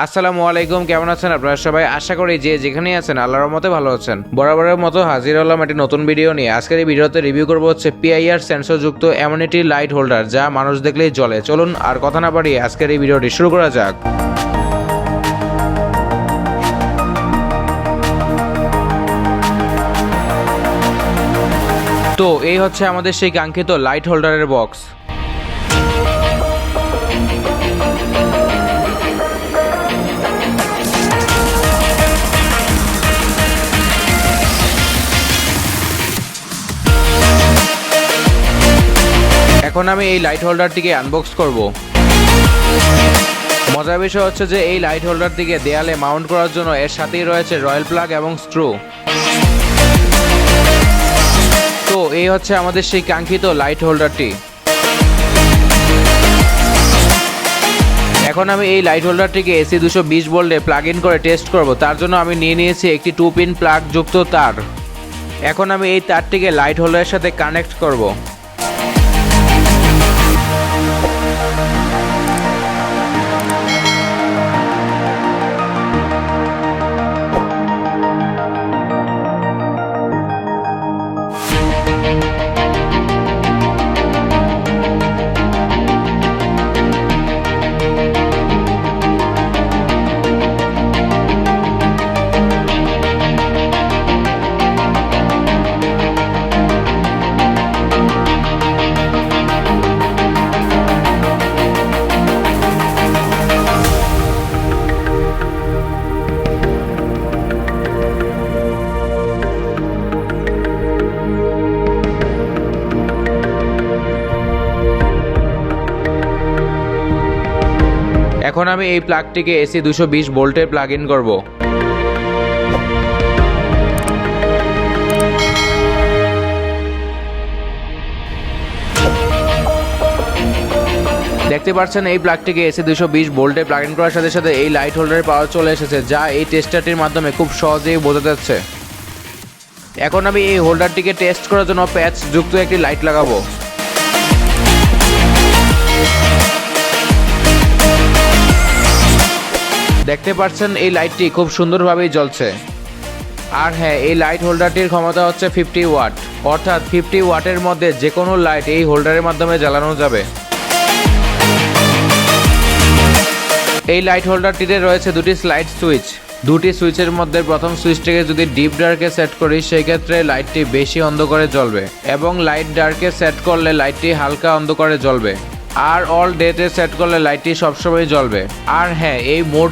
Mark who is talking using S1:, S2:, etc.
S1: আসসালামু আলাইকুম, কেমন আছেন আপনারা সবাই? আশা করি যে যেখানেই আছেন আল্লাহর রহমতে ভালো আছেন। বরাবরের মতো হাজির হলাম একটি নতুন ভিডিও নিয়ে। আজকের এই ভিডিওতে রিভিউ করব হচ্ছে পিআইআর সেন্সর যুক্ত অ্যামেনিটি লাইট হোল্ডার, যা মানুষ দেখলেই জ্বলে। চলুন আর কথা না বাড়িয়ে আজকের এই ভিডিওটি শুরু করা যাক। তো এই হচ্ছে আমাদের সেই কাঙ্ক্ষিত লাইট হোল্ডারের বক্স। এখন আমি এই লাইট হোল্ডারটিকে আনবক্স করব। মজার বিষয় হচ্ছে যে এই লাইট হোল্ডারটিকে দেয়ালে মাউন্ট করার জন্য এর সাথেই রয়েছে রয়্যাল প্লাগ এবং স্ক্রু। তো এই হচ্ছে আমাদের সেই কাঙ্ক্ষিত লাইট হোল্ডারটি। এখন আমি এই লাইট হোল্ডারটিকে এসি 220 ভোল্টে প্লাগ ইন করে টেস্ট করব। তার জন্য আমি নিয়ে নিয়েছি একটি 2 পিন প্লাগ যুক্ত তার। এখন আমি এই তারটিকে লাইট হোল্ডারের সাথে কানেক্ট করব। এখন আমি এই প্লাগটিকে এসি 220 ভোল্টে প্লাগ ইন করব। দেখতে পাচ্ছেন এই প্লাগটিকে এসি 220 ভোল্টে প্লাগ ইন করার সাথে সাথে এই লাইট হোল্ডারের পাওয়ার চলে এসেছে, যা এই টেস্টারটির মাধ্যমে খুব সহজেই বোঝা যাচ্ছে। এখন আমি এই হোল্ডারটিকে টেস্ট করার জন্য প্যাচ যুক্ত একটি লাইট লাগাবো। দেখতে পাচ্ছেন এই লাইটটি খুব সুন্দরভাবেই জ্বলছে। আর হ্যাঁ, এই লাইট হোল্ডারটির ক্ষমতা হচ্ছে 50 ওয়াট, অর্থাৎ 50 ওয়াটের মধ্যে যে কোনো লাইট এই হোল্ডারের মাধ্যমে জ্বালানো যাবে। এই লাইট হোল্ডারটিতে রয়েছে দুটি স্লাইড সুইচ। দুটি সুইচের মধ্যে প্রথম সুইচটিকে যদি ডিপ ডার্কে সেট করি সেই ক্ষেত্রে লাইটটি বেশি অন্ধকারে জ্বলবে, এবং লাইট ডার্কে সেট করলে লাইটটি হালকা অন্ধকারে জ্বলবে। আর অল ডেতে সেট করলে লাইটটি সবসময় জ্বলবে। আর হ্যাঁ, এই মোট